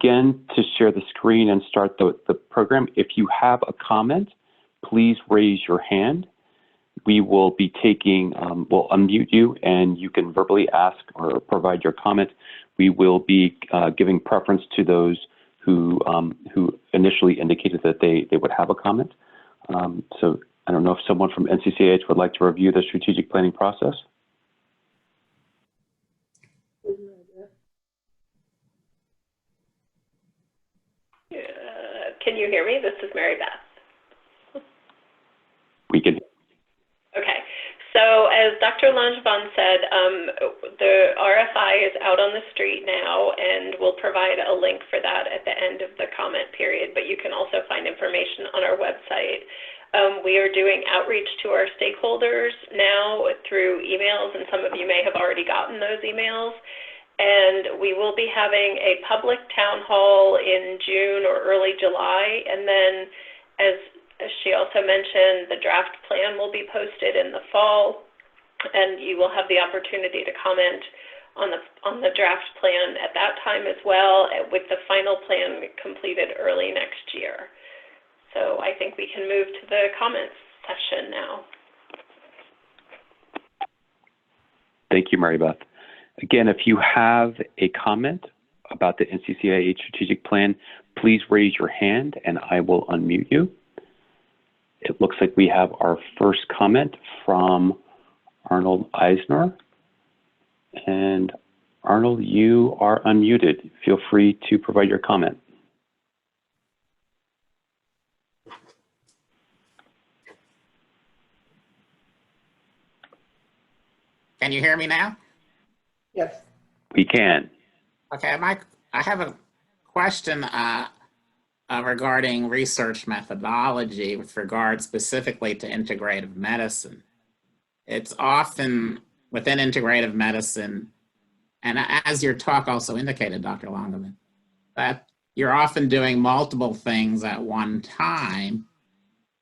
again to share the screen and start the program. If you have a comment, please raise your hand. We will be taking, we'll unmute you and you can verbally ask or provide your comment. We will be giving preference to those who initially indicated that they would have a comment. So I don't know if someone from NCCIH would like to review the strategic planning process. Can you hear me? This is Mary Beth. We can. Okay. So as Dr. Langevin said, the RFI is out on the street now, and we'll provide a link for that at the end of the comment period, but you can also find information on our website. We are doing outreach to our stakeholders now through emails, and some of you may have already gotten those emails. And we will be having a public town hall in June or early July, and then as she also mentioned, the draft plan will be posted in the fall, and you will have the opportunity to comment on the draft plan at that time as well, with the final plan completed early next year. So I think we can move to the comments session now. Thank you, Mary Beth. Again, if you have a comment about the NCCIH strategic plan, please raise your hand and I will unmute you. It looks like we have our first comment from Arnold Eisner. And Arnold, you are unmuted. Feel free to provide your comment. Can you hear me now? Yes. We can. Okay, I have a question regarding research methodology with regard specifically to integrative medicine. It's often within integrative medicine, and as your talk also indicated, Dr. Langevin, that you're often doing multiple things at one time,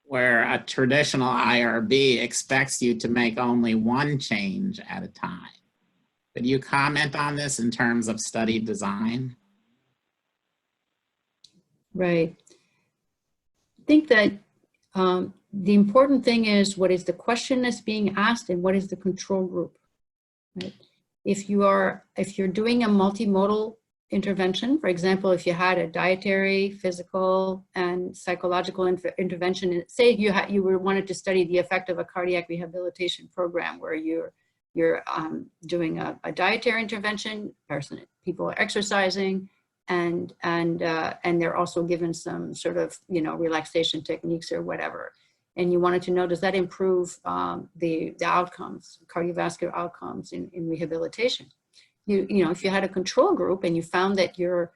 where a traditional IRB expects you to make only one change at a time. Could you comment on this in terms of study design? Right. I think that the important thing is what is the question that's being asked and what is the control group. Right? If you're doing a multimodal intervention, for example, if you had a dietary, physical, and psychological intervention, say you wanted to study the effect of a cardiac rehabilitation program where you're doing a dietary intervention, people are exercising, and they're also given some sort of relaxation techniques or whatever, and you wanted to know, does that improve the outcomes, cardiovascular outcomes in rehabilitation? If you had a control group and you found that your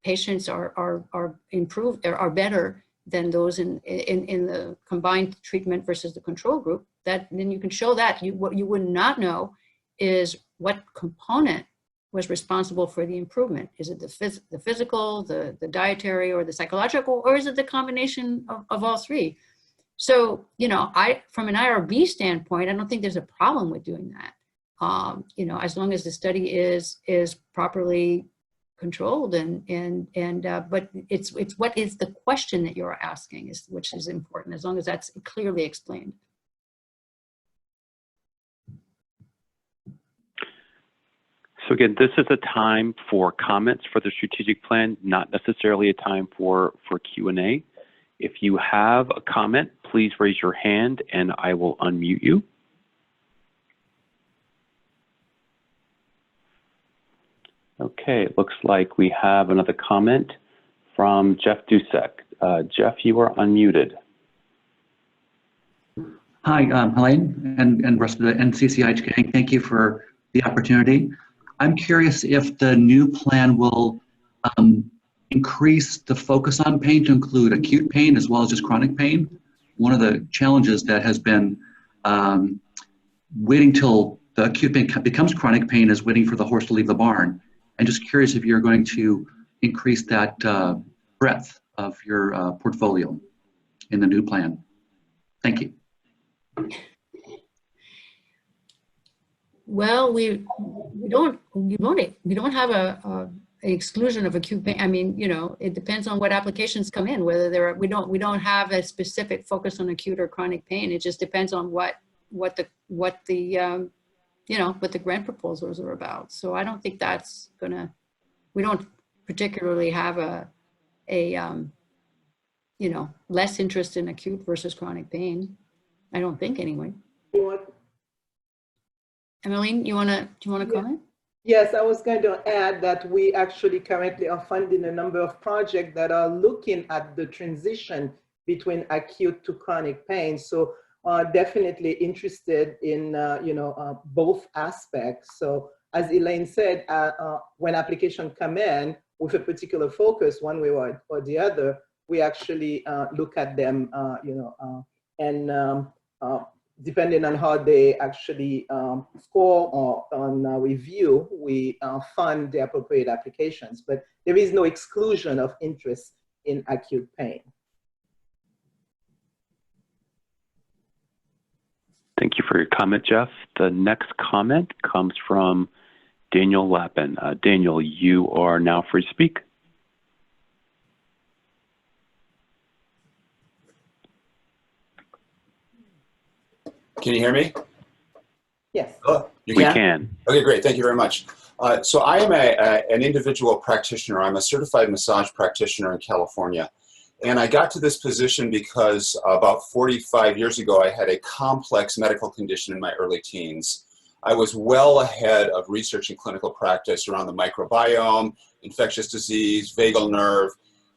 patients are improved or are better than those in the combined treatment versus the control group, then you can show that. What you would not know is what component was responsible for the improvement. Is it the physical, the dietary, or the psychological, or is it the combination of all three? So, from an IRB standpoint, I don't think there's a problem with doing that. As long as the study is properly controlled but it's what is the question that you're asking which is important, as long as that's clearly explained. So again, this is a time for comments for the strategic plan, not necessarily a time for Q&A. If you have a comment, please raise your hand and I will unmute you. Okay, it looks like we have another comment from Jeff Dusek. Jeff, you are unmuted. Hi, Helene and rest of the NCCIH gang. Thank you for the opportunity. I'm curious if the new plan will increase the focus on pain to include acute pain as well as just chronic pain. One of the challenges that has been waiting till the acute pain becomes chronic pain is waiting for the horse to leave the barn. And just curious if you're going to increase that breadth of your portfolio in the new plan. Thank you. Well, we don't have exclusion of acute pain. I mean, you know, it depends on what applications come in, whether there we don't have a specific focus on acute or chronic pain. It just depends on what the you know, what the grant proposals are about. So I don't think that's gonna, we don't particularly have a you know, less interest in acute versus chronic pain. I don't think anyway. Emmeline, do you wanna comment? Yes, I was going to add that we actually currently are funding a number of projects that are looking at the transition between acute to chronic pain. So definitely interested in you know, both aspects. So as Elaine said, when applications come in with a particular focus, one way or the other, we actually look at them, you know, and depending on how they actually score or on review, we fund the appropriate applications. But there is no exclusion of interest in acute pain. Thank you for your comment, Jeff. The next comment comes from Daniel Lappin. Daniel, you are now free to speak. Can you hear me? Yes. Oh, you We can? can. Okay, great. Thank you very much. So I am an individual practitioner. I'm a certified massage practitioner in California. And I got to this position because about 45 years ago, I had a complex medical condition in my early teens. I was well ahead of research and clinical practice around the microbiome, infectious disease, vagal nerve,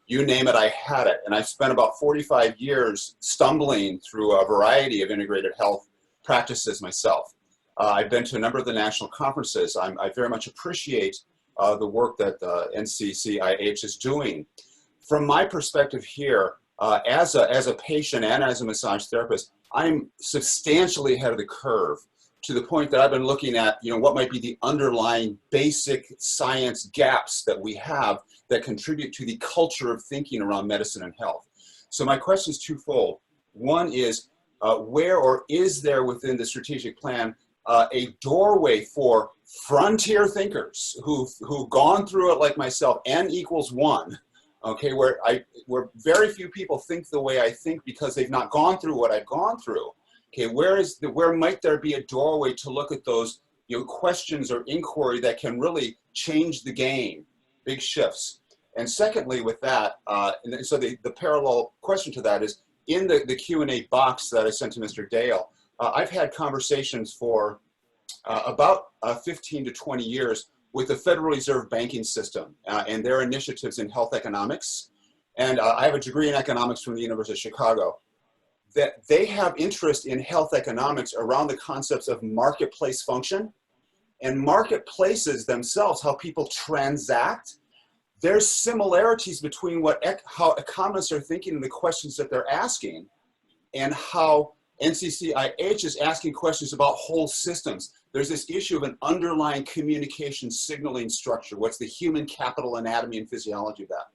you name it, I had it. And I spent about 45 years stumbling through a variety of integrated health practices myself. I've been to a number of the national conferences. I very much appreciate the work that NCCIH is doing. From my perspective here, as a patient and as a massage therapist, I'm substantially ahead of the curve to the point that I've been looking at, you know, what might be the underlying basic science gaps that we have that contribute to the culture of thinking around medicine and health. So my question is twofold. One is, where or is there within the strategic plan a doorway for frontier thinkers who've gone through it like myself, N equals 1, okay, where very few people think the way I think because they've not gone through what I've gone through. Okay, where might there be a doorway to look at those, you know, questions or inquiry that can really change the game, big shifts? And secondly, with that, and so the parallel question to that is, in the Q&A box that I sent to Mr. Dale, I've had conversations for about 15 to 20 years with the Federal Reserve banking system and their initiatives in health economics. And I have a degree in economics from the University of Chicago. That they have interest in health economics around the concepts of marketplace function and marketplaces themselves, how people transact. There's similarities between how economists are thinking and the questions that they're asking and how NCCIH is asking questions about whole systems. There's this issue of an underlying communication signaling structure. What's the human capital anatomy and physiology of that?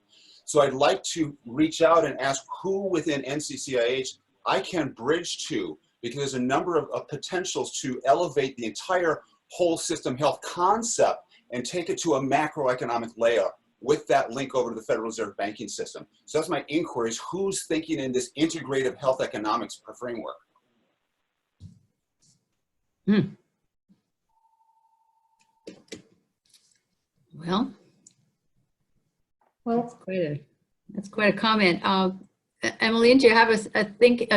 So I'd like to reach out and ask who within NCCIH I can bridge to, because there's a number of potentials to elevate the entire whole system health concept and take it to a macroeconomic layer with that link over to the Federal Reserve banking system. So that's my inquiry, is who's thinking in this integrative health economics framework? Well, that's quite a comment. Emmeline, do you have a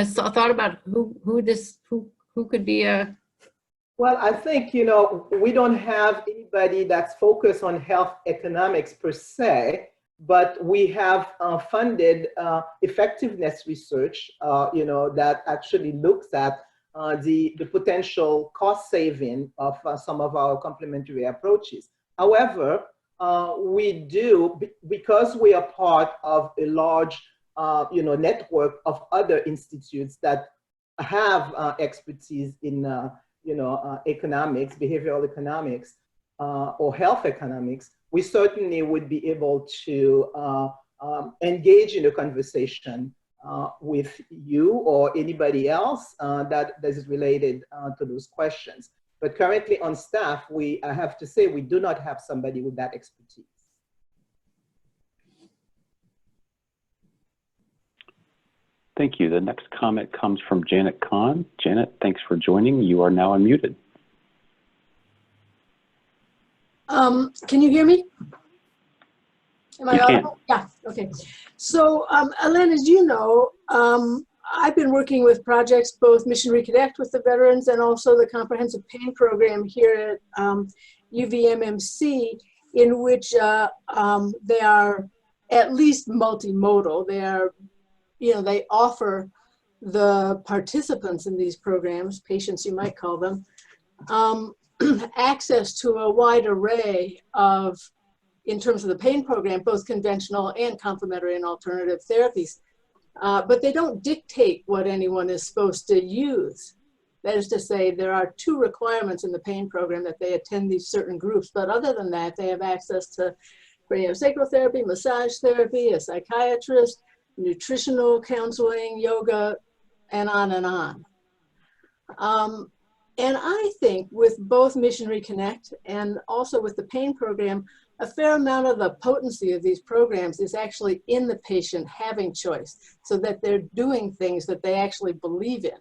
thought about who could be a? Well, I think, you know, we don't have anybody that's focused on health economics per se, but we have funded effectiveness research, you know, that actually looks at the potential cost saving of some of our complementary approaches. However, we do, because we are part of a large you know, network of other institutes that have expertise in you know, economics, behavioral economics, or health economics, we certainly would be able to engage in a conversation with you or anybody else that is related to those questions. But currently on staff, I have to say, we do not have somebody with that expertise. Thank you. The next comment comes from Janet Kahn. Janet, thanks for joining. You are now unmuted. Can you hear me? Am I You can. audible? Yeah, okay. So, Ellen, as you know, I've been working with projects, both Mission Reconnect with the veterans and also the Comprehensive Pain Program here at UVMMC, in which they are at least multimodal. They are, they offer the participants in these programs, patients you might call them, access to a wide array of, in terms of the pain program, both conventional and complementary and alternative therapies. But they don't dictate what anyone is supposed to use. That is to say, there are 2 requirements in the pain program, that they attend these certain groups, but other than that, they have access to craniosacral therapy, massage therapy, a psychiatrist, nutritional counseling, yoga, and on and on. And I think with both Mission Reconnect and also with the pain program, a fair amount of the potency of these programs is actually in the patient having choice, so that they're doing things that they actually believe in.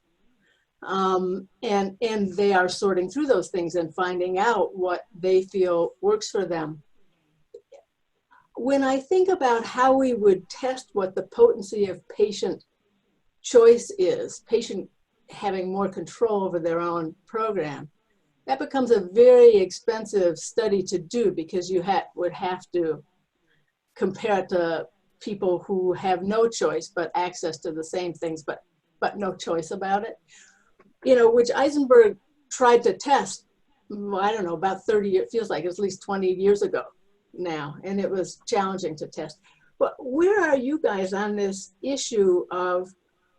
And they are sorting through those things and finding out what they feel works for them. When I think about how we would test what the potency of patient choice is, patient having more control over their own program, that becomes a very expensive study to do, because you would have to compare it to people who have no choice but access to the same things, but no choice about it. Which Eisenberg tried to test, I don't know, about 30 years, feels like at least 20 years ago now, and it was challenging to test. But where are you guys on this issue of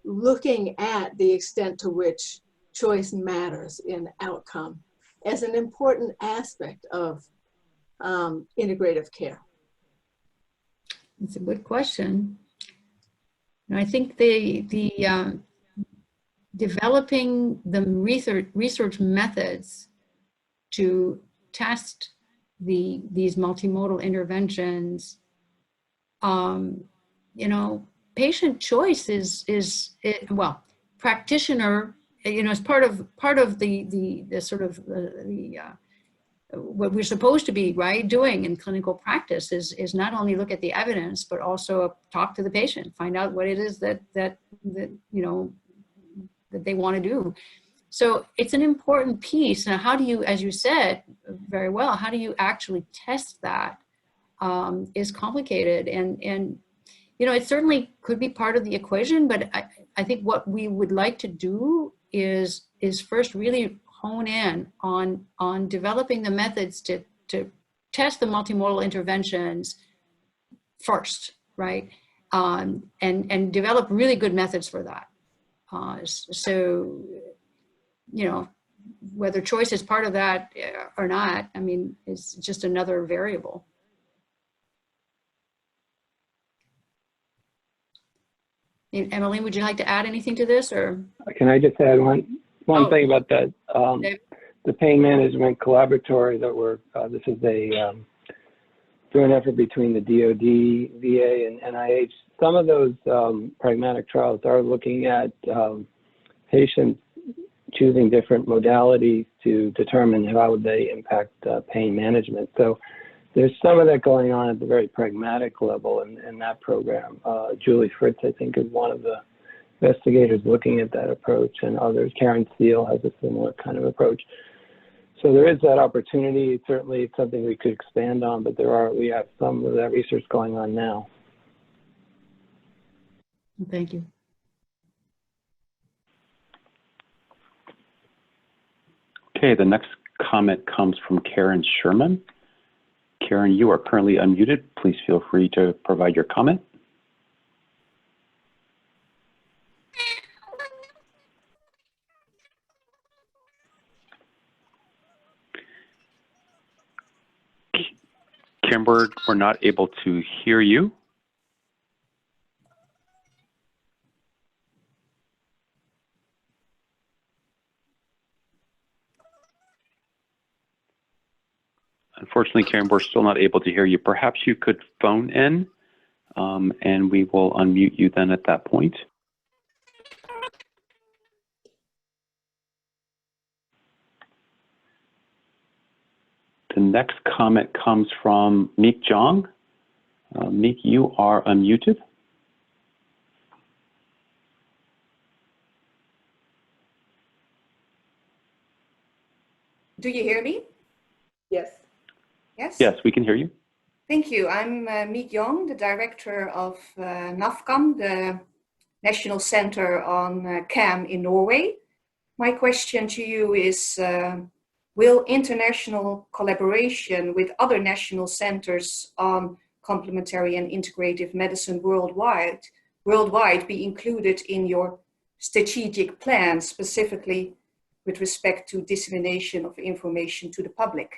looking at the extent to which choice matters in outcome as an important aspect of integrative care? It's a good question. And I think developing the research methods to test these multimodal interventions, patient choice is well, practitioner, as part of the sort of what we're supposed to be doing in clinical practice is not only look at the evidence, but also talk to the patient, find out what it is that they want to do. So it's an important piece. Now, how do you, as you said very well, how do you actually test that is complicated. And it certainly could be part of the equation, but I think what we would like to do is first really hone in on developing the methods to test the multimodal interventions first, right? And develop really good methods for that. So, whether choice is part of that or not, it's just another variable. And Emily, would you like to add anything to this, or? Can I just add one thing about that? The pain management collaboratory that this is a joint effort between the DoD, VA, and NIH. Some of those pragmatic trials are looking at patients choosing different modalities to determine how they impact pain management. So there's some of that going on at the very pragmatic level in that program. Julie Fritz, I think, is one of the investigators looking at that approach, and others. Karen Steele has a similar kind of approach. So there is that opportunity. Certainly it's something we could expand on, but we have some of that research going on now. Thank you. Okay, the next comment comes from Karen Sherman. Karen, you are currently unmuted. Please feel free to provide your comment. Karen, we're not able to hear you. Unfortunately, Karen, we're still not able to hear you. Perhaps you could phone in, and we will unmute you then at that point. next comment comes from Meek Jong. Meek, you are unmuted. Do you hear me? Yes. Yes? Yes, we can hear you. Thank you. I'm Meek Jong, the director of NAFCAM, the National Center on CAM in Norway. My question to you is, will international collaboration with other national centers on complementary and integrative medicine worldwide be included in your strategic plan, specifically with respect to dissemination of information to the public?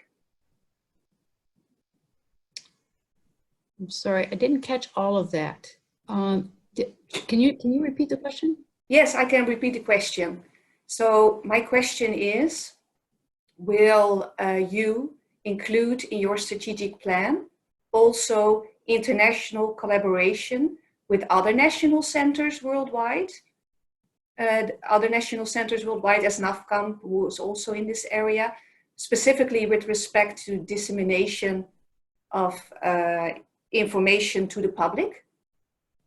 I'm sorry, I didn't catch all of that. Can you repeat the question? Yes, I can repeat the question. So my question is, will you include in your strategic plan also international collaboration with other national centers worldwide? Other national centers worldwide, as NAFCAM, who is also in this area, specifically with respect to dissemination of information to the public,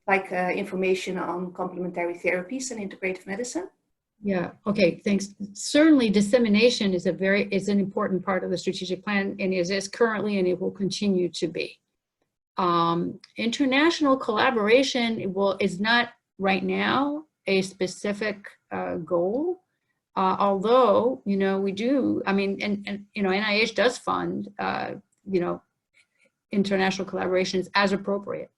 like information on complementary therapies and integrative medicine? Yeah, okay, thanks. Certainly dissemination is an important part of the strategic plan, and is currently, and it will continue to be. International collaboration is not right now a specific goal, although, we do, and NIH does fund, international collaborations as appropriate.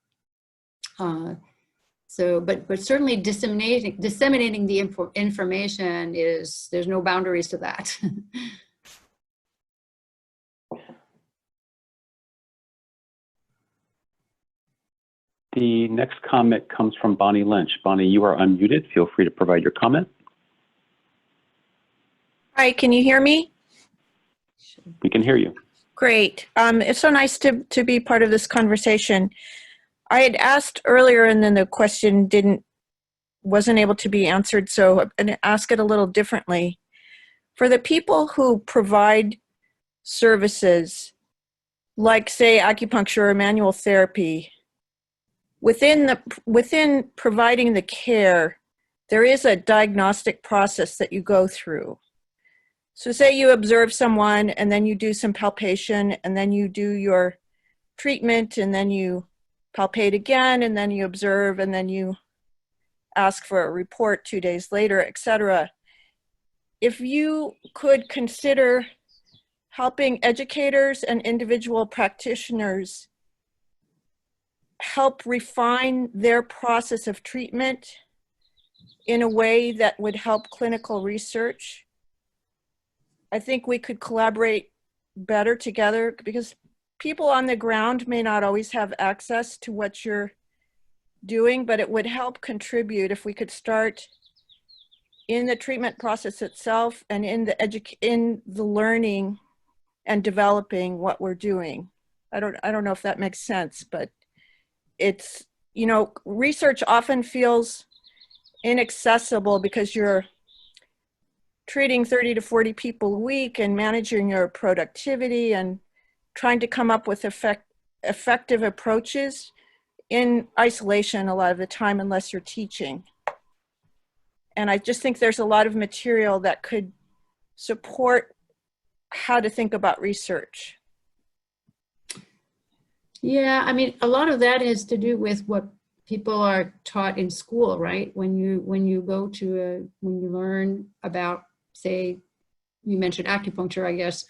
But certainly disseminating the information there's no boundaries to that. The next comment comes from Bonnie Lynch. Bonnie, you are unmuted. Feel free to provide your comment. Hi, can you hear me? We can hear you. Great. It's so nice to be part of this conversation. I had asked earlier and then the question wasn't able to be answered, so I'm going to ask it a little differently. For the people who provide services, like say acupuncture or manual therapy, within providing the care, there is a diagnostic process that you go through. So say you observe someone and then you do some palpation and then you do your treatment and then you palpate again and then you observe and then you ask for a report 2 days later, etc. If you could consider helping educators and individual practitioners help refine their process of treatment in a way that would help clinical research, I think we could collaborate better together, because people on the ground may not always have access to what you're doing, but it would help contribute if we could start in the treatment process itself and in the learning and developing what we're doing. I don't know if that makes sense, but it's, research often feels inaccessible because you're treating 30 to 40 people a week and managing your productivity and trying to come up with effective approaches in isolation a lot of the time, unless you're teaching. And I just think there's a lot of material that could support how to think about research. Yeah, a lot of that has to do with what people are taught in school, right? When you learn about, say, you mentioned acupuncture, I guess,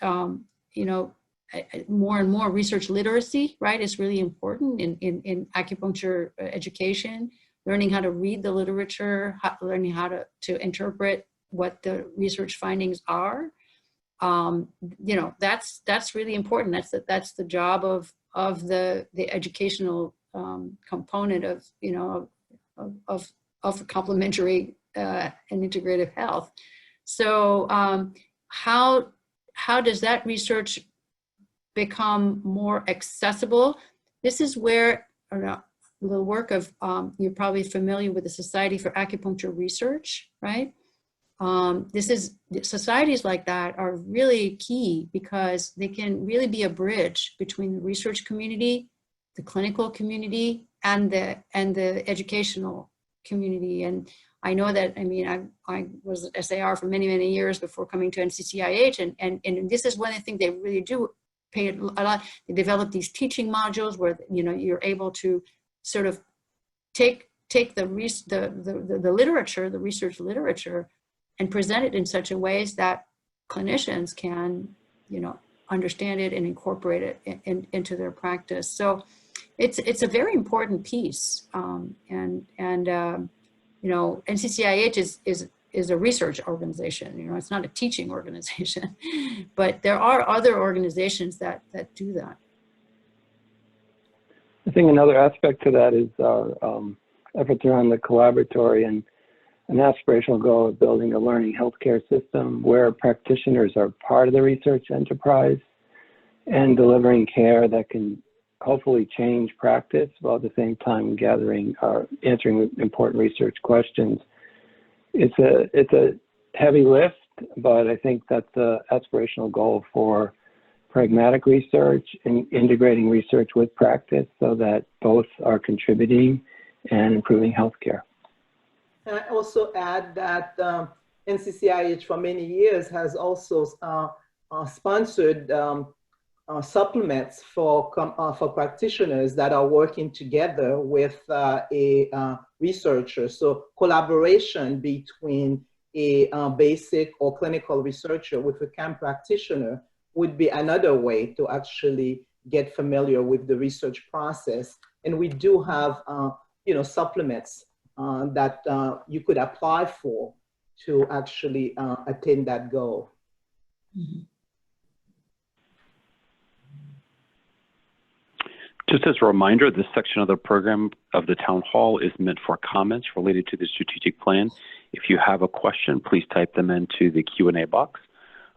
more and more research literacy, right, is really important in acupuncture education. Learning how to read the literature, learning how to interpret what the research findings are. That's really important. That's the job of the educational component of complementary and integrative health. So how does that research become more accessible? This is where the work of, you're probably familiar with the Society for Acupuncture Research, right? societies like that are really key because they can really be a bridge between the research community, the clinical community, and the educational community. And I know that, I mean, I was SAR for many, many years before coming to NCCIH, and this is one of the things they really do pay a lot. They develop these teaching modules where, you know, you're able to sort of take the literature, the research literature, and present it in such a ways that clinicians can, you know, understand it and incorporate it into their practice. So it's a very important piece. You know, NCCIH is a research organization. You know, it's not a teaching organization, but there are other organizations that do that. I think another aspect to that is our efforts around the collaboratory and an aspirational goal of building a learning healthcare system where practitioners are part of the research enterprise and delivering care that can hopefully change practice while at the same time answering important research questions. It's a heavy lift, but I think that's the aspirational goal for pragmatic research and integrating research with practice so that both are contributing and improving healthcare. And I also add that NCCIH for many years has also sponsored supplements for practitioners that are working together with a researcher. So collaboration between a basic or clinical researcher with a CAM practitioner would be another way to actually get familiar with the research process. And we do have you know, supplements that you could apply for to actually attain that goal. Mm-hmm. Just as a reminder, this section of the program of the town hall is meant for comments related to the strategic plan. If you have a question, please type them into the Q&A box.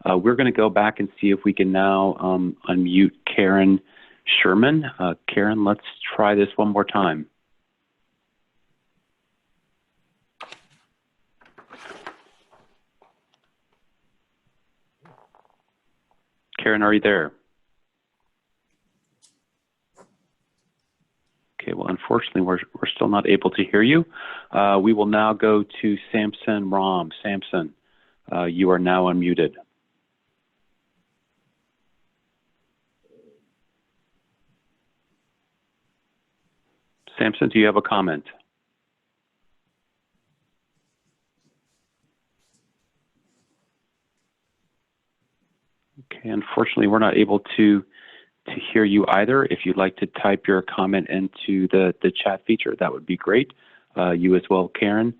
We're going to go back and see if we can now unmute Karen Sherman. Karen, let's try this one more time. Karen, are you there? Okay, well, unfortunately, we're still not able to hear you. We will now go to Samson Ram. Samson, you are now unmuted. Samson, do you have a comment? Okay, unfortunately, we're not able to hear you either. If you'd like to type your comment into the chat feature, that would be great. You as well, Karen.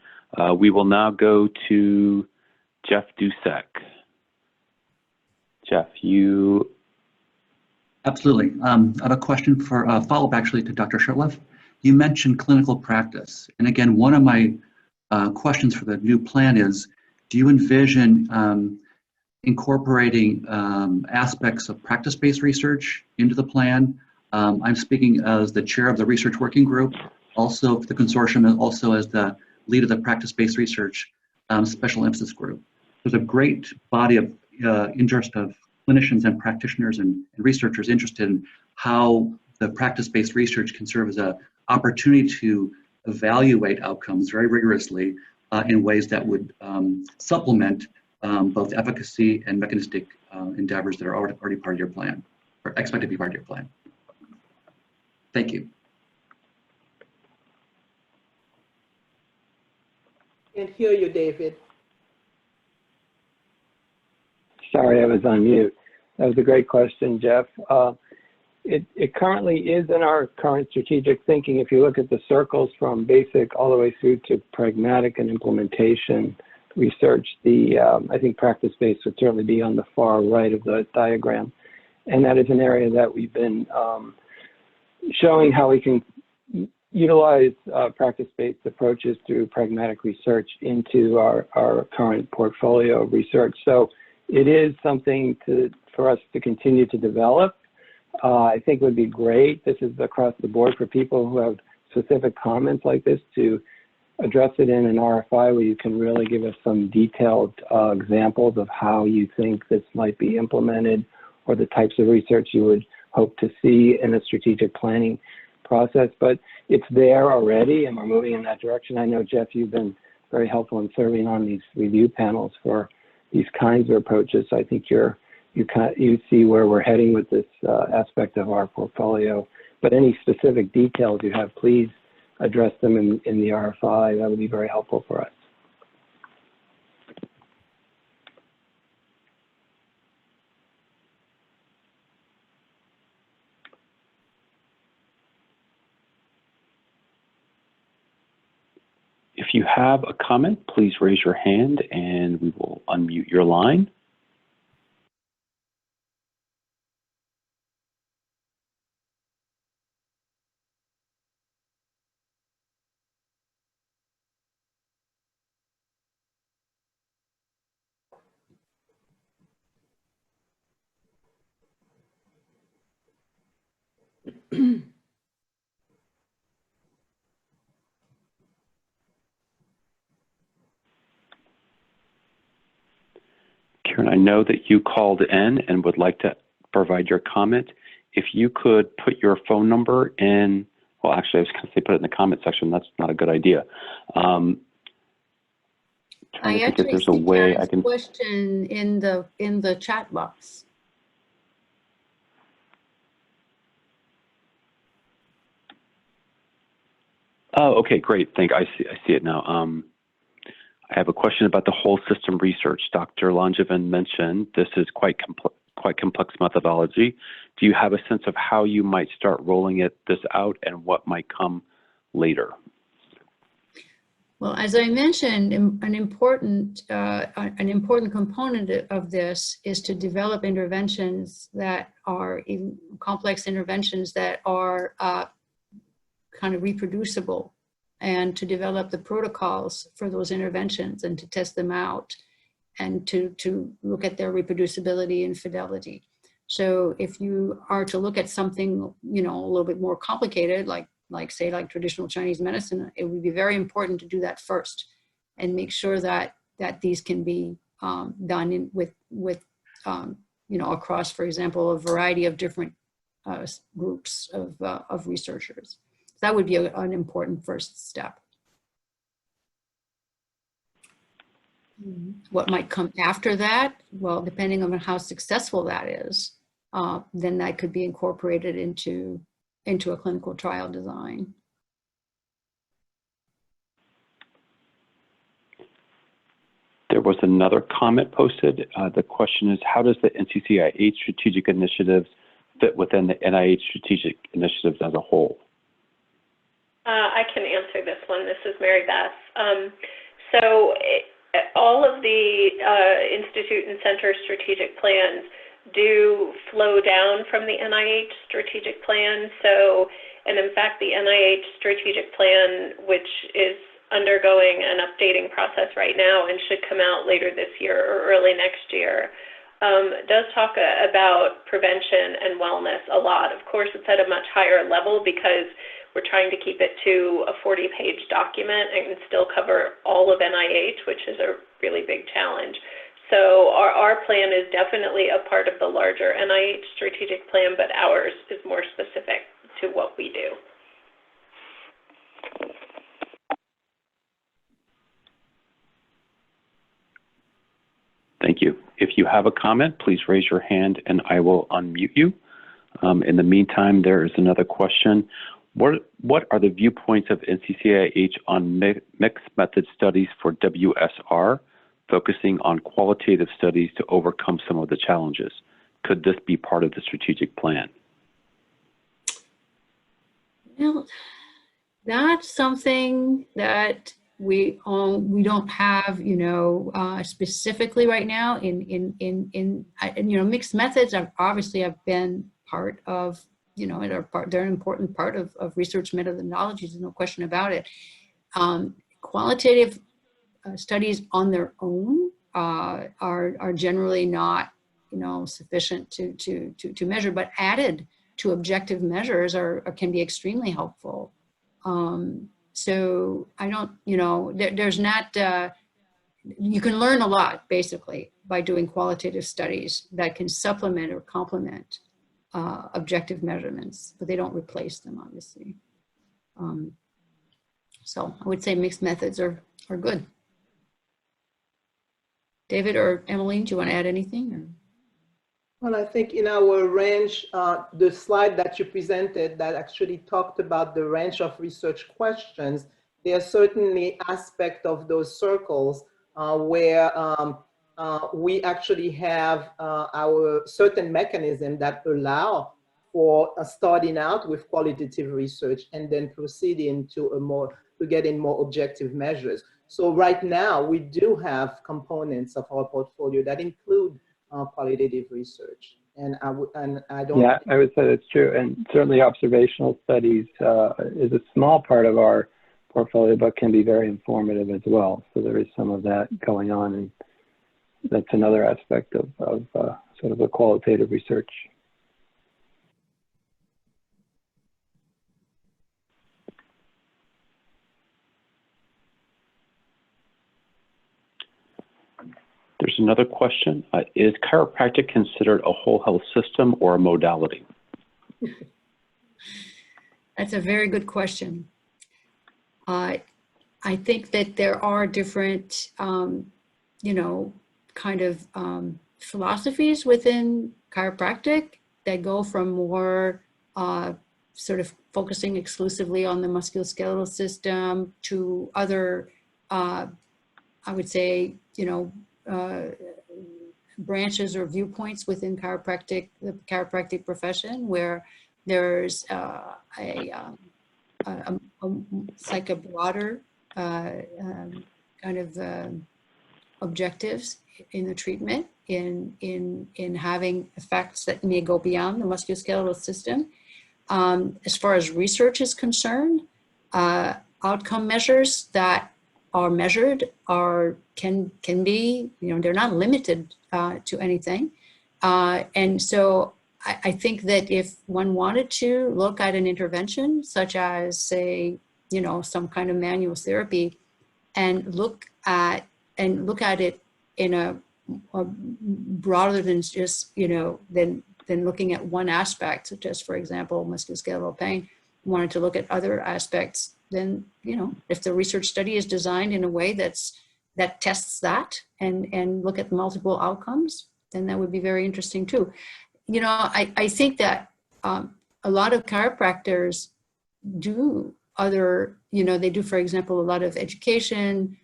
We will now go to Jeff Dusek. Jeff, you... Absolutely. I have a question for a follow-up actually to Dr. Shurtleff. You mentioned clinical practice. And again, one of my questions for the new plan is, do you envision incorporating aspects of practice-based research into the plan? I'm speaking as the chair of the research working group, also for the consortium, and also as the lead of the practice-based research special emphasis group. There's a great body of interest of clinicians and practitioners and researchers interested in how the practice-based research can serve as an opportunity to evaluate outcomes very rigorously in ways that would supplement both efficacy and mechanistic endeavors that are already part of your plan, or expected to be part of your plan. Thank you. Can't hear you, David. Sorry, I was on mute. That was a great question, Jeff. It currently is in our current strategic thinking. If you look at the circles from basic all the way through to pragmatic and implementation research, I think practice-based would certainly be on the far right of the diagram. And that is an area that we've been showing how we can utilize practice-based approaches through pragmatic research into our current portfolio of research. So it is something for us to continue to develop. I think it would be great, this is across the board, for people who have specific comments like this to address it in an RFI where you can really give us some detailed examples of how you think this might be implemented, or the types of research you would hope to see in a strategic planning process. But it's there already, and we're moving in that direction. I know, Jeff, you've been very helpful in serving on these review panels for these kinds of approaches. So I think you see where we're heading with this aspect of our portfolio. But any specific details you have, please address them in the RFI. That would be very helpful for us. If you have a comment, please raise your hand and we will unmute your line. Karen, I know that you called in and would like to provide your comment. If you could put your phone number in, well, actually, I was going to say put it in the comment section. That's not a good idea. Trying to think if there's a way I can. Question in the chat box. Oh, okay, great. I see it now. I have a question about the whole system research. Dr. Langevin mentioned this is quite complex methodology. Do you have a sense of how you might start rolling this out and what might come later? Well, as I mentioned, an important component of this is to develop interventions that are complex interventions that are kind of reproducible, and to develop the protocols for those interventions and to test them out and to look at their reproducibility and fidelity. So if you are to look at something, a little bit more complicated, like traditional Chinese medicine, it would be very important to do that first and make sure that these can be done across, for example, a variety of different groups of researchers. That would be an important first step. What might come after that? Well, depending on how successful that is, then that could be incorporated into a clinical trial design. There was another comment posted. The question is, how does the NCCIH strategic initiatives fit within the NIH strategic initiatives as a whole? I can answer this one. This is Mary Beth. All of the institute and center strategic plans do flow down from the NIH strategic plan. And in fact, the NIH strategic plan, which is undergoing an updating process right now and should come out later this year or early next year, does talk about prevention and wellness a lot. Of course, it's at a much higher level because we're trying to keep it to a 40-page document and still cover all of NIH, which is a really big challenge. So our plan is definitely a part of the larger NIH strategic plan, but ours is more specific to what we do. Thank you. If you have a comment, please raise your hand and I will unmute you. In the meantime, there is another question. What are the viewpoints of NCCIH on mixed method studies for WSR, focusing on qualitative studies to overcome some of the challenges? Could this be part of the strategic plan? Well, that's something that we don't have, specifically right now. Mixed methods have been part of. They're an important part of research methodologies, there's no question about it. Qualitative studies on their own are generally not, sufficient to measure, but added to objective measures can be extremely helpful. So I don't, there's not, you can learn a lot basically by doing qualitative studies that can supplement or complement objective measurements, but they don't replace them, obviously. So I would say mixed methods are good. David or Emmeline, do you want to add anything? Or? Well, I think in our range, the slide that you presented that actually talked about the range of research questions, there are certainly aspects of those circles where we actually have our certain mechanism that allow for starting out with qualitative research and then proceeding to getting more objective measures. So right now we do have components of our portfolio that include qualitative research, and I don't. Yeah, I would say that's true, and certainly observational studies is a small part of our portfolio, but can be very informative as well. So there is some of that going on, and that's another aspect of sort of a qualitative research. There's another question. Is chiropractic considered a whole health system or a modality? That's a very good question. I think that there are different, kind of philosophies within chiropractic that go from more sort of focusing exclusively on the musculoskeletal system to other, I would say, branches or viewpoints within chiropractic, the chiropractic profession, where there's it's like a broader kind of objectives in the treatment, in having effects that may go beyond the musculoskeletal system. As far as research is concerned, outcome measures that are measured can be, they're not limited to anything. And so I think that if one wanted to look at an intervention, such as, say, some kind of manual therapy, and look at it in a broader than just, than looking at one aspect, such as, for example, musculoskeletal pain, wanted to look at other aspects, then, if the research study is designed in a way that tests that and look at multiple outcomes, then that would be very interesting too. I think that a lot of chiropractors do other, they do, for example, a lot of education,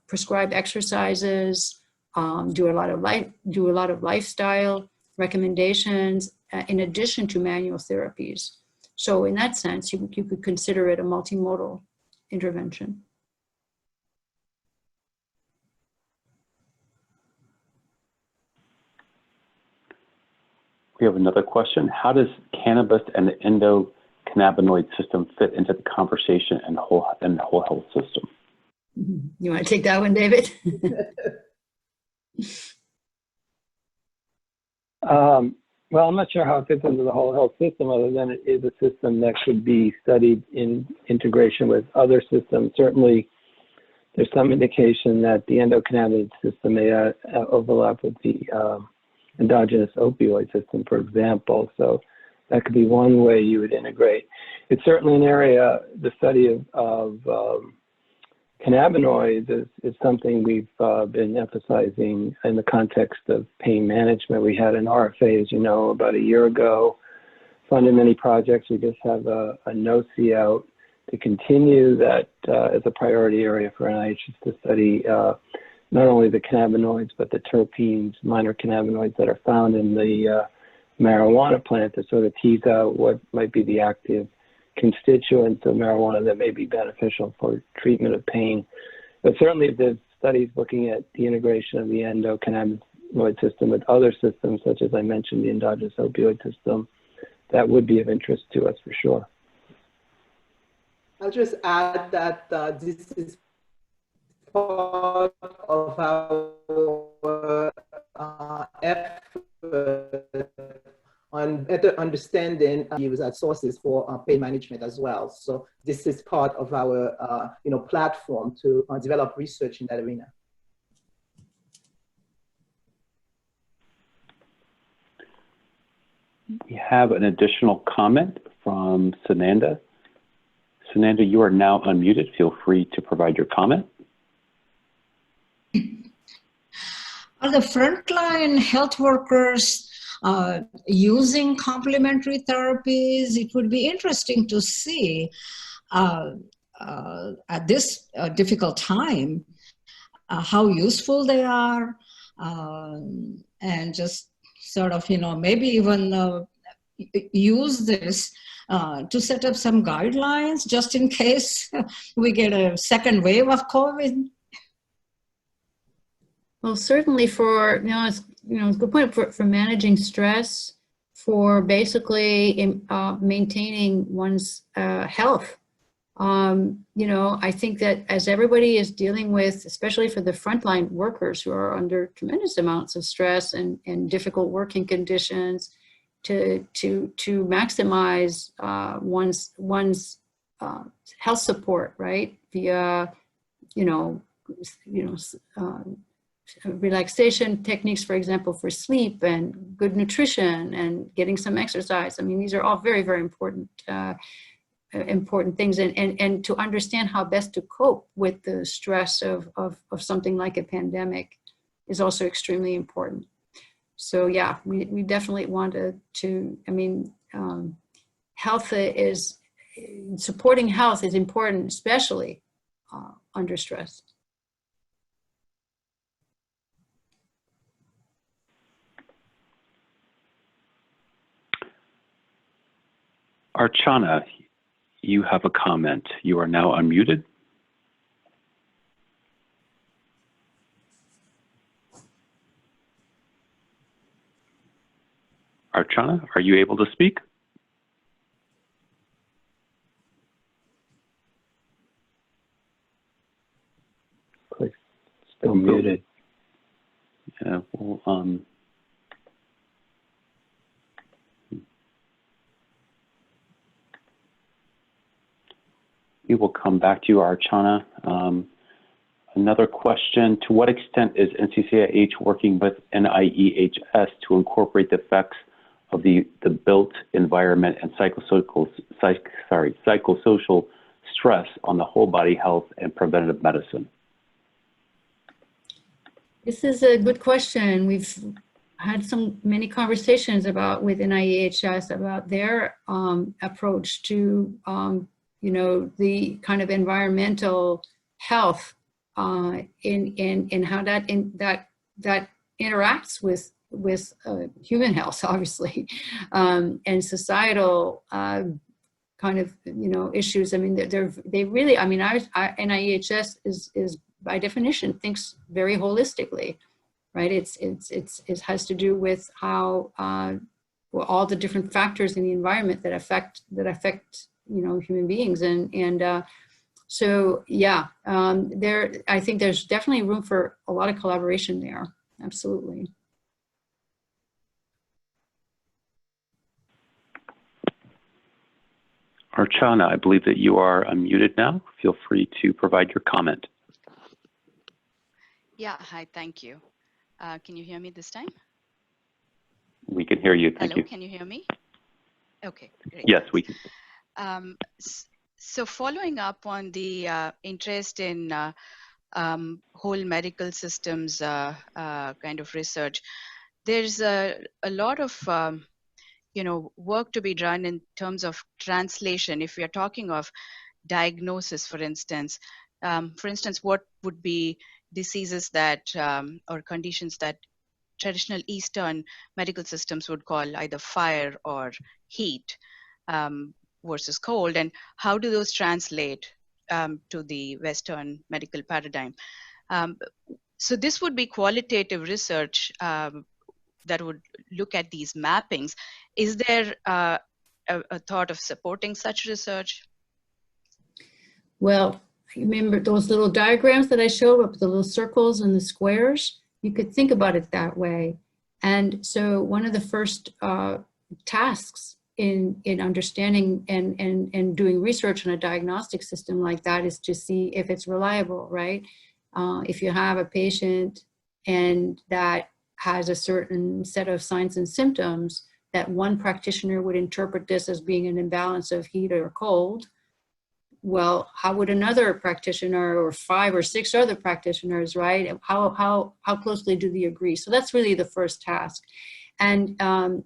prescribe exercises, do a lot of lifestyle recommendations in addition to manual therapies. So in that sense, you could consider it a multimodal intervention. We have another question. How does cannabis and the endocannabinoid system fit into the conversation and the whole health system? You want to take that one, David? Well, I'm not sure how it fits into the whole health system, other than it is a system that should be studied in integration with other systems. Certainly, there's some indication that the endocannabinoid system may overlap with the endogenous opioid system, for example. So that could be one way you would integrate. It's certainly an area, the study of cannabinoids is something we've been emphasizing in the context of pain management. We had an RFA, as you know, about a year ago, funded many projects. We just have a NOC out to continue that as a priority area for NIH to study not only the cannabinoids, but the terpenes, minor cannabinoids that are found in the marijuana plant to sort of tease out what might be the active constituents of marijuana that may be beneficial for treatment of pain. But certainly there's studies looking at the integration of the endocannabinoid system with other systems, such as I mentioned, the endogenous opioid system, that would be of interest to us for sure. I'll just add that this is part of our effort on better understanding user sources for pain management as well. So this is part of our platform to develop research in that arena. We have an additional comment from Sananda. Sananda, you are now unmuted. Feel free to provide your comment. Are the frontline health workers using complementary therapies? It would be interesting to see at this difficult time how useful they are, and just sort of, maybe even use this to set up some guidelines just in case we get a second wave of COVID. Well, certainly for, it's a good point for managing stress, for basically maintaining one's health. I think that as everybody is dealing with, especially for the frontline workers who are under tremendous amounts of stress and difficult working conditions, to maximize one's health support, right? Via, relaxation techniques, for example, for sleep and good nutrition and getting some exercise. I mean, these are all very, very important things, and to understand how best to cope with the stress of something like a pandemic is also extremely important. So yeah, we definitely want to health is, supporting health is important, especially under stress. Archana, you have a comment. You are now unmuted. Archana, are you able to speak? Still muted. Yeah, well, we will come back to you, Archana. Another question, to what extent is NCCIH working with NIEHS to incorporate the effects of the built environment and psychosocial stress on the whole body health and preventative medicine? This is a good question. We've had many conversations with NIEHS about their approach to the kind of environmental health in how that interacts with human health, obviously, and societal kind of issues. I mean, they really. I mean, NIEHS is by definition thinks very holistically, right? It has to do with how all the different factors in the environment that affect human beings, and so yeah, I think there's definitely room for a lot of collaboration there. Absolutely. Archana, I believe that you are unmuted now. Feel free to provide your comment. Yeah, hi, thank you. Can you hear me this time? We can hear you, thank you. Hello, can you hear me? Okay, great. Yes, we can. So following up on the interest in whole medical systems kind of research, there's a lot of work to be done in terms of translation. If we are talking of diagnosis, for instance, what would be diseases that or conditions that traditional Eastern medical systems would call either fire or heat versus cold, and how do those translate to the Western medical paradigm? So this would be qualitative research that would look at these mappings. Is there a thought of supporting such research? Well, remember those little diagrams that I showed with the little circles and the squares? You could think about it that way. And so one of the first tasks in understanding and doing research on a diagnostic system like that is to see if it's reliable, right? If you have a patient and that has a certain set of signs and symptoms, that one practitioner would interpret this as being an imbalance of heat or cold. Well, how would another practitioner or 5 or 6 other practitioners, right? How closely do they agree? So that's really the first task. And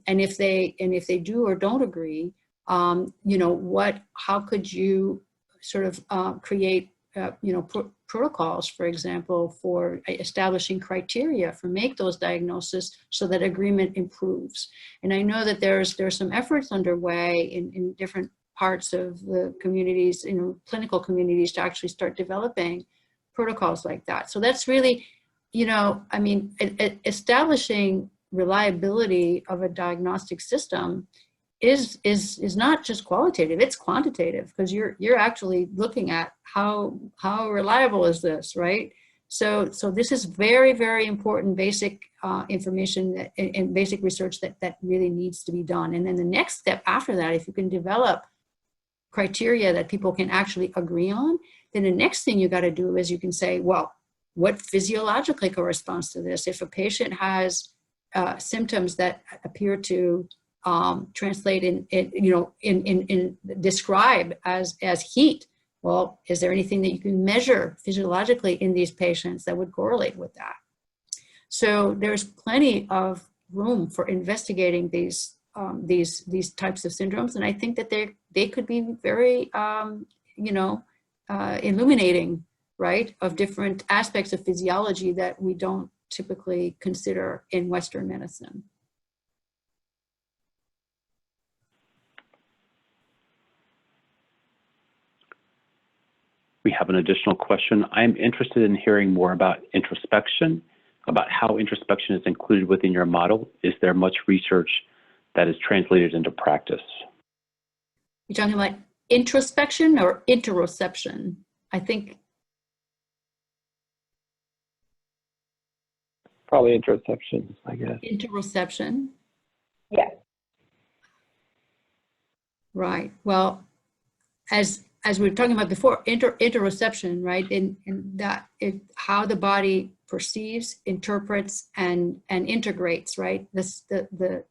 if they do or don't agree, you know, how could you sort of create you know, protocols, for example, for establishing criteria for make those diagnoses so that agreement improves. And I know that there's some efforts underway in different parts of the communities, you know, clinical communities, to actually start developing protocols like that. So that's really, you know, I mean, establishing reliability of a diagnostic system is not just qualitative, it's quantitative, because you're actually looking at how reliable is this, right? So this is very, very important basic information and basic research that really needs to be done. And then the next step after that, if you can develop criteria that people can actually agree on, then the next thing you got to do is you can say, well, what physiologically corresponds to this? If a patient has symptoms that appear to translate in describe as heat, well, is there anything that you can measure physiologically in these patients that would correlate with that? So there's plenty of room for investigating these types of syndromes, and I think that they could be very you know, illuminating, right, of different aspects of physiology that we don't typically consider in Western medicine. We have an additional question. I'm interested in hearing more about introspection, about how introspection is included within your model. Is there much research that is translated into practice? You're talking about introspection or interoception? I think. Probably interoception, I guess. Interoception? Yeah. Right. Well, as we were talking about before, interoception, right? In that how the body perceives, interprets, and integrates, right? The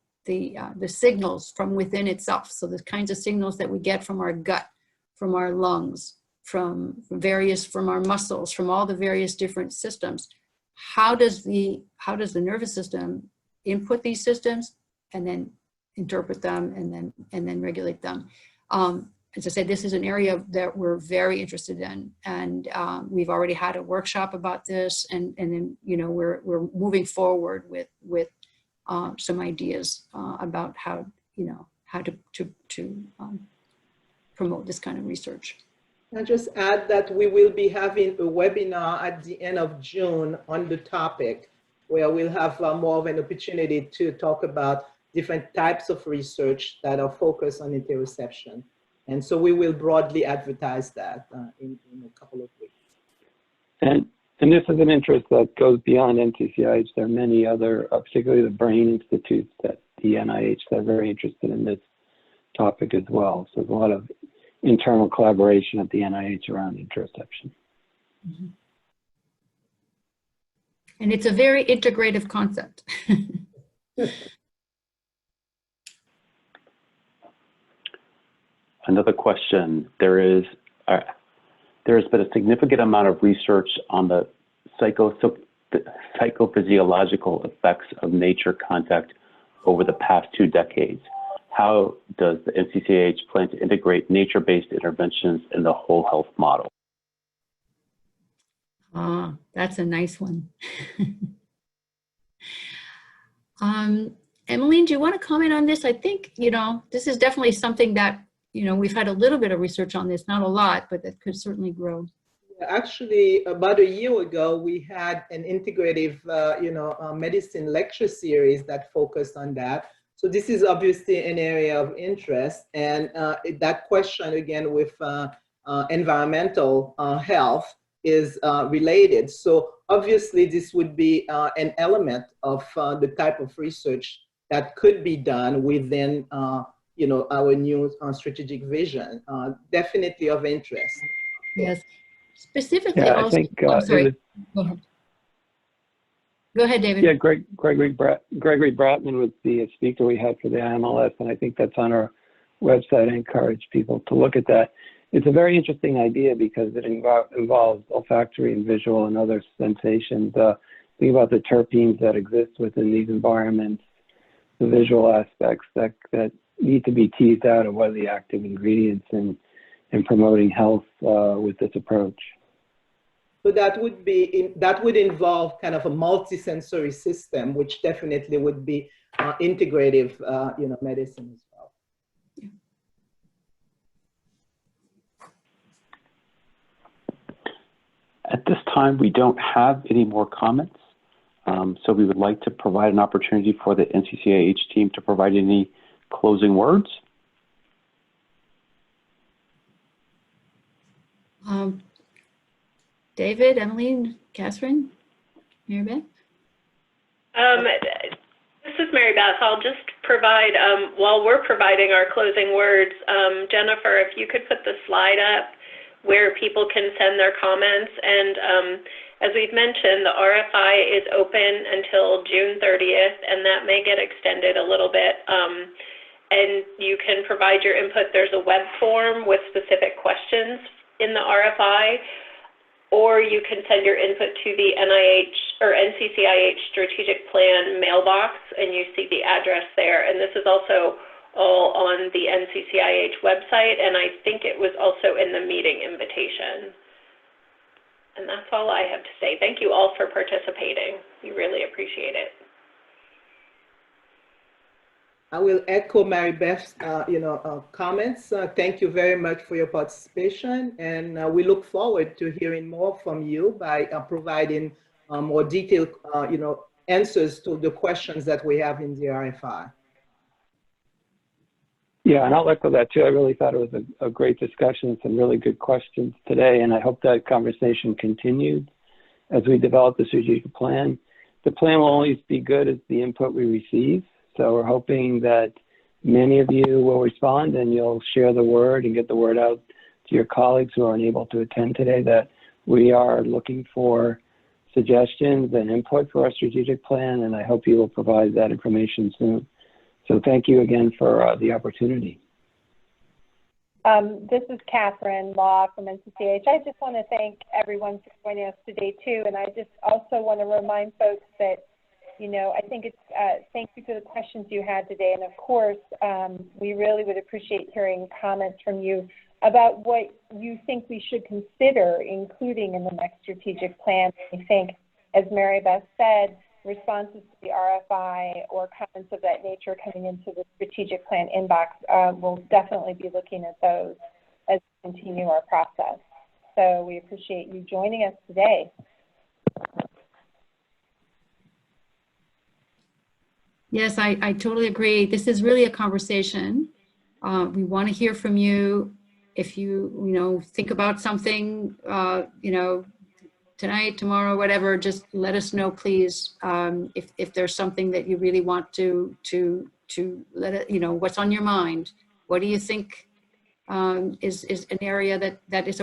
signals from within itself. So the kinds of signals that we get from our gut, from our lungs, from our muscles, from all the various different systems. How does the nervous system input these systems and then interpret them and then regulate them? As I said, this is an area that we're very interested in, and we've already had a workshop about this, and then, you know, we're moving forward with some ideas about how to promote this kind of research. I'll just add that we will be having a webinar at the end of June on the topic, where we'll have more of an opportunity to talk about different types of research that are focused on interoception. And so we will broadly advertise that in a couple of weeks. And this is an interest that goes beyond NCCIH. There are many other, particularly the brain institutes at the NIH, that are very interested in this topic as well. So there's a lot of internal collaboration at the NIH around interoception. Mm-hmm. And it's a very integrative concept. Another question. There has been a significant amount of research on the psychophysiological effects of nature contact over the past 2 decades. How does the NCCIH plan to integrate nature-based interventions in the whole health model? That's a nice one. Emmeline, do you want to comment on this? I think, you know, this is definitely something that, you know, we've had a little bit of research on this, not a lot, but that could certainly grow. Actually, about a year ago, we had an integrative, medicine lecture series that focused on that. So this is obviously an area of interest, and that question again with environmental health is related. So obviously this would be an element of the type of research that could be done within you know, our new strategic vision. Definitely of interest. Yes. Specifically Yeah, I also, think I'm sorry. it was, Go ahead, David. yeah, Gregory Bratman was the speaker we had for the IMLS, and I think that's on our website. I encourage people to look at that. It's a very interesting idea because it involves olfactory and visual and other sensations. Think about the terpenes that exist within these environments, the visual aspects that need to be teased out of what are the active ingredients in promoting health with this approach. So that would involve kind of a multisensory system, which definitely would be integrative, you know, medicine as well. At this time, we don't have any more comments. So we would like to provide an opportunity for the NCCIH team to provide any closing words. David, Emmeline, Catherine, Mary Beth? This is Mary Beth. I'll just provide, while we're providing our closing words, Jennifer, if you could put the slide up where people can send their comments. And as we've mentioned, the RFI is open until June 30th, and that may get extended a little bit. And you can provide your input. There's a web form with specific questions in the RFI, or you can send your input to the NIH or NCCIH Strategic Plan mailbox, and you see the address there. And this is also all on the NCCIH website, and I think it was also in the meeting invitation. And that's all I have to say. Thank you all for participating. We really appreciate it. I will echo Mary Beth's comments. Thank you very much for your participation, and we look forward to hearing more from you by providing more detailed answers to the questions that we have in the RFI. Yeah, and I'll echo that too. I really thought it was a great discussion, some really good questions today, and I hope that conversation continues as we develop the strategic plan. The plan will always be good as the input we receive, so we're hoping that many of you will respond and you'll share the word and get the word out to your colleagues who are unable to attend today that we are looking for suggestions and input for our strategic plan, and I hope you will provide that information soon. So thank you again for the opportunity. This is Catherine Law from NCCIH. I just want to thank everyone for joining us today too, and I just also want to remind folks that, you know, I think it's, thank you for the questions you had today, and of course, we really would appreciate hearing comments from you about what you think we should consider including in the next strategic plan. I think, as Mary Beth said, responses to the RFI or comments of that nature coming into the strategic plan inbox, we'll definitely be looking at those as we continue our process. So we appreciate you joining us today. Yes, I totally agree. This is really a conversation. We want to hear from you. If you think about something, tonight, tomorrow, whatever, just let us know, please. If there's something that you really want to let it, what's on your mind. What do you think is an area that is